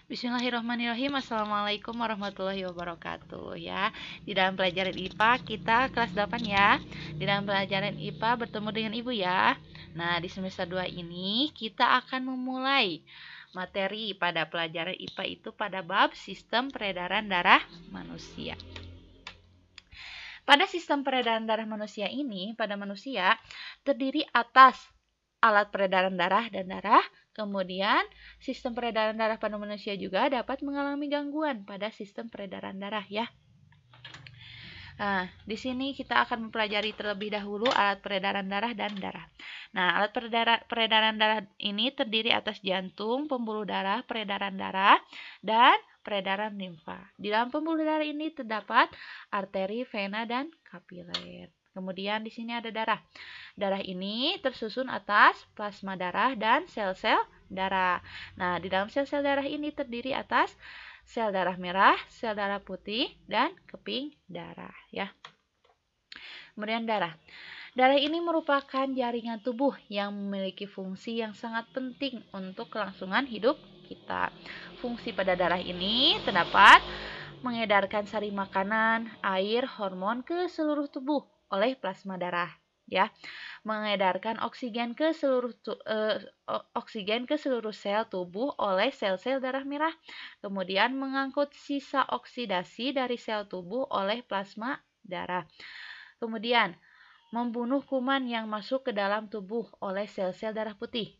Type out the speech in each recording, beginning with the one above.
Bismillahirrahmanirrahim. Assalamualaikum warahmatullahi wabarakatuh ya. Di dalam pelajaran IPA kita kelas 8 ya. Di dalam pelajaran IPA bertemu dengan Ibu ya. Nah, di semester 2 ini kita akan memulai materi pada pelajaran IPA itu pada bab sistem peredaran darah manusia. Pada sistem peredaran darah manusia ini, pada manusia terdiri atas alat peredaran darah dan darah. Kemudian, sistem peredaran darah pada manusia juga dapat mengalami gangguan pada sistem peredaran darah ya. Nah, di sini kita akan mempelajari terlebih dahulu alat peredaran darah dan darah. Nah, alat peredaran darah ini terdiri atas jantung, pembuluh darah, peredaran darah, dan peredaran limfa. Di dalam pembuluh darah ini terdapat arteri, vena, dan kapiler. Kemudian di sini ada darah. Darah ini tersusun atas plasma darah dan sel-sel darah. Nah, di dalam sel-sel darah ini terdiri atas sel darah merah, sel darah putih, dan keping darah ya. Kemudian darah. Darah ini merupakan jaringan tubuh yang memiliki fungsi yang sangat penting untuk kelangsungan hidup kita. Fungsi pada darah ini terdapat mengedarkan sari makanan, air, hormon ke seluruh tubuh oleh plasma darah ya, mengedarkan oksigen ke seluruh sel tubuh oleh sel-sel darah merah, kemudian mengangkut sisa oksidasi dari sel tubuh oleh plasma darah, kemudian membunuh kuman yang masuk ke dalam tubuh oleh sel-sel darah putih,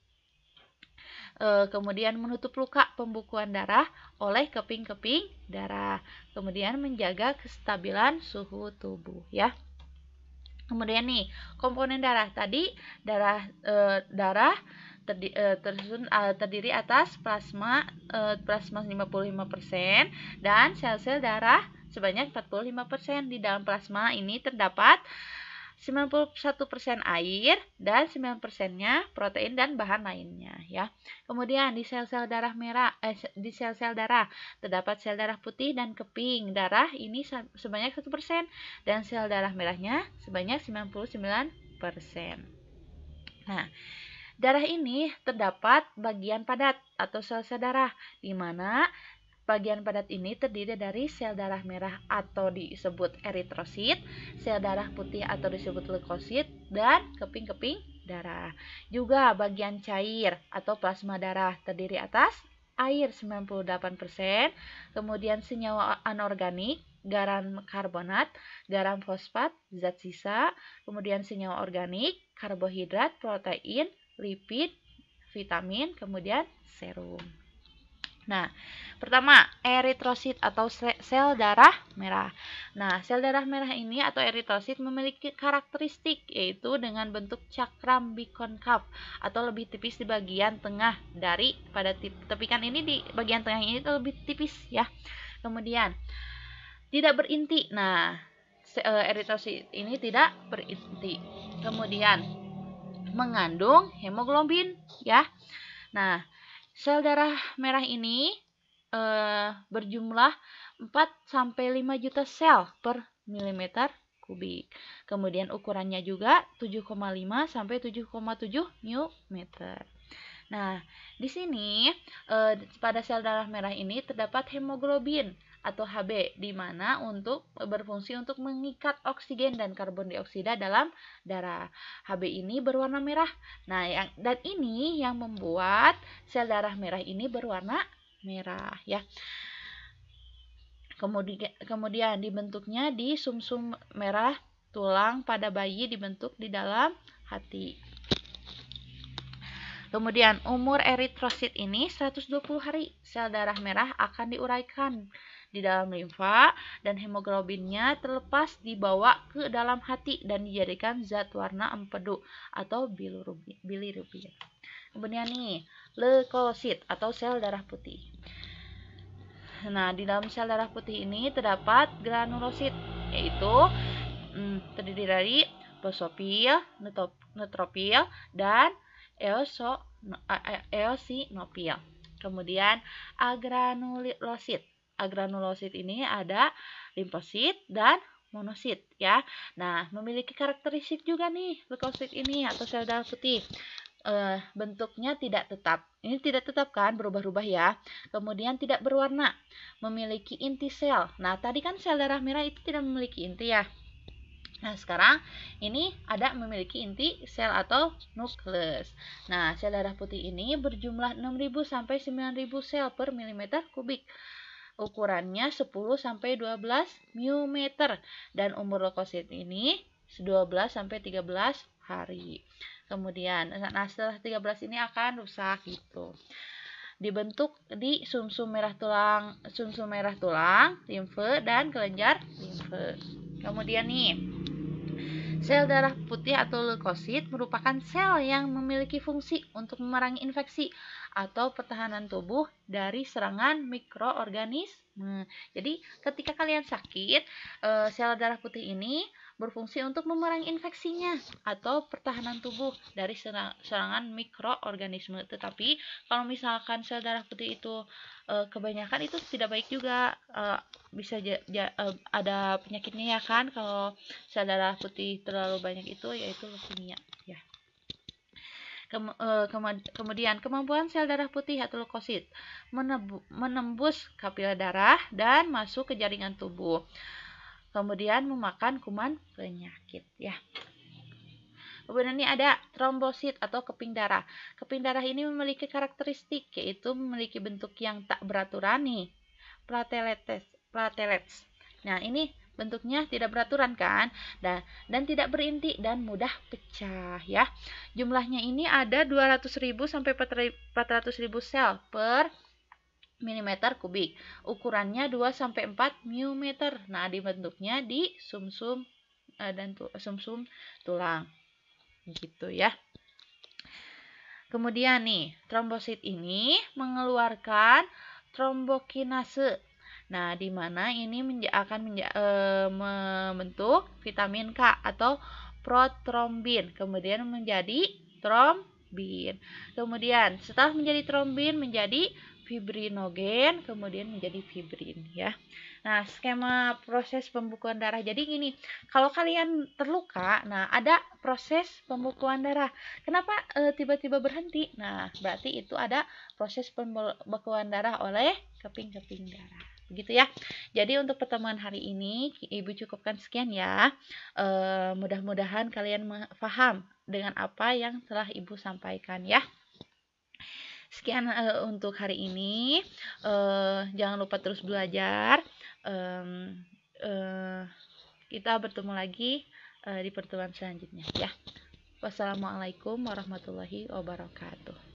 kemudian menutup luka pembekuan darah oleh keping-keping darah, kemudian menjaga kestabilan suhu tubuh ya. Kemudian nih, komponen darah tadi, darah terdiri atas plasma 55% dan sel-sel darah sebanyak 45%. Di dalam plasma ini terdapat 91% air dan 9%-nya protein dan bahan lainnya ya. Kemudian di sel-sel darah terdapat sel darah putih dan keping darah ini sebanyak 1% dan sel darah merahnya sebanyak 99%. Nah, darah ini terdapat bagian padat atau sel-sel darah di mana bagian padat ini terdiri dari sel darah merah atau disebut eritrosit, sel darah putih atau disebut leukosit, dan keping-keping darah. Juga bagian cair atau plasma darah terdiri atas air 98%, kemudian senyawa anorganik, garam karbonat, garam fosfat, zat sisa, kemudian senyawa organik, karbohidrat, protein, lipid, vitamin, kemudian serum. Nah, pertama, eritrosit atau sel darah merah. Nah, sel darah merah ini atau eritrosit memiliki karakteristik yaitu dengan bentuk cakram bikonkav atau lebih tipis di bagian tengah dari pada tepikan ini, di bagian tengah ini lebih tipis ya. Kemudian tidak berinti. Nah, eritrosit ini tidak berinti. Kemudian mengandung hemoglobin ya. Nah, sel darah merah ini berjumlah 4-5 juta sel per milimeter kubik. Kemudian ukurannya juga 7,5 sampai 7,7 μm. Nah, di sini pada sel darah merah ini terdapat hemoglobin atau Hb, di mana berfungsi untuk mengikat oksigen dan karbon dioksida dalam darah. Hb ini berwarna merah. Nah, dan ini yang membuat sel darah merah ini berwarna merah ya. Kemudian dibentuknya di sumsum merah tulang pada bayi dibentuk di dalam hati. Kemudian umur eritrosit ini 120 hari. Sel darah merah akan diuraikan di dalam limfa dan hemoglobinnya terlepas dibawa ke dalam hati dan dijadikan zat warna empedu atau bilirubin. Kemudian nih, leukosit atau sel darah putih. Nah, di dalam sel darah putih ini terdapat granulosit, yaitu terdiri dari basofil, neutropil, dan eosinofil. Kemudian agranulosit. Agranulosit ini ada limfosit dan monosit ya. Nah, memiliki karakteristik juga nih leukosit ini atau sel darah putih. Bentuknya tidak tetap. Ini tidak tetap kan, berubah-ubah ya. Kemudian tidak berwarna, memiliki inti sel. Nah, tadi kan sel darah merah itu tidak memiliki inti ya. Nah, sekarang ini ada memiliki inti sel atau nukleus. Nah, sel darah putih ini berjumlah 6.000 sampai 9.000 sel per milimeter kubik. Ukurannya 10 sampai 12 μm dan umur leukosit ini 12 sampai 13 hari. Kemudian, nah setelah 13 ini akan rusak gitu. Dibentuk di sumsum merah tulang, limfe dan kelenjar limfe. Kemudian nih, sel darah putih atau leukosit merupakan sel yang memiliki fungsi untuk memerangi infeksi atau pertahanan tubuh dari serangan mikroorganisme. Jadi, ketika kalian sakit, sel darah putih ini berfungsi untuk memerangi infeksinya atau pertahanan tubuh dari serangan mikroorganisme. Tetapi, kalau misalkan sel darah putih itu kebanyakan, itu tidak baik juga. Bisa ada penyakitnya ya kan, kalau sel darah putih terlalu banyak itu, yaitu leukemia ya. Kemudian kemampuan sel darah putih atau leukosit menembus kapiler darah dan masuk ke jaringan tubuh. Kemudian memakan kuman penyakit ya. Kemudian ini ada trombosit atau keping darah. Keping darah ini memiliki karakteristik, yaitu memiliki bentuk yang tak beraturan nih, platelets. Nah, ini bentuknya tidak beraturan kan, dan tidak berinti dan mudah pecah ya. Jumlahnya ini ada 200.000 sampai 400.000 sel per milimeter kubik. Ukurannya 2 sampai 4 μm. Nah, dibentuknya di sumsum dan sumsum tulang. Gitu ya. Kemudian nih, trombosit ini mengeluarkan trombokinase. Nah, di mana ini akan membentuk vitamin K atau protrombin, kemudian menjadi trombin. Kemudian setelah menjadi trombin menjadi fibrinogen, kemudian menjadi fibrin ya. Nah, skema proses pembekuan darah. Jadi gini, kalau kalian terluka, nah ada proses pembekuan darah. Kenapa tiba-tiba berhenti? Nah, berarti itu ada proses pembekuan darah oleh keping-keping darah. Begitu ya. Jadi untuk pertemuan hari ini Ibu cukupkan sekian ya. Mudah-mudahan kalian paham dengan apa yang telah Ibu sampaikan ya. Sekian untuk hari ini. Jangan lupa terus belajar. Kita bertemu lagi di pertemuan selanjutnya ya. Wassalamualaikum warahmatullahi wabarakatuh.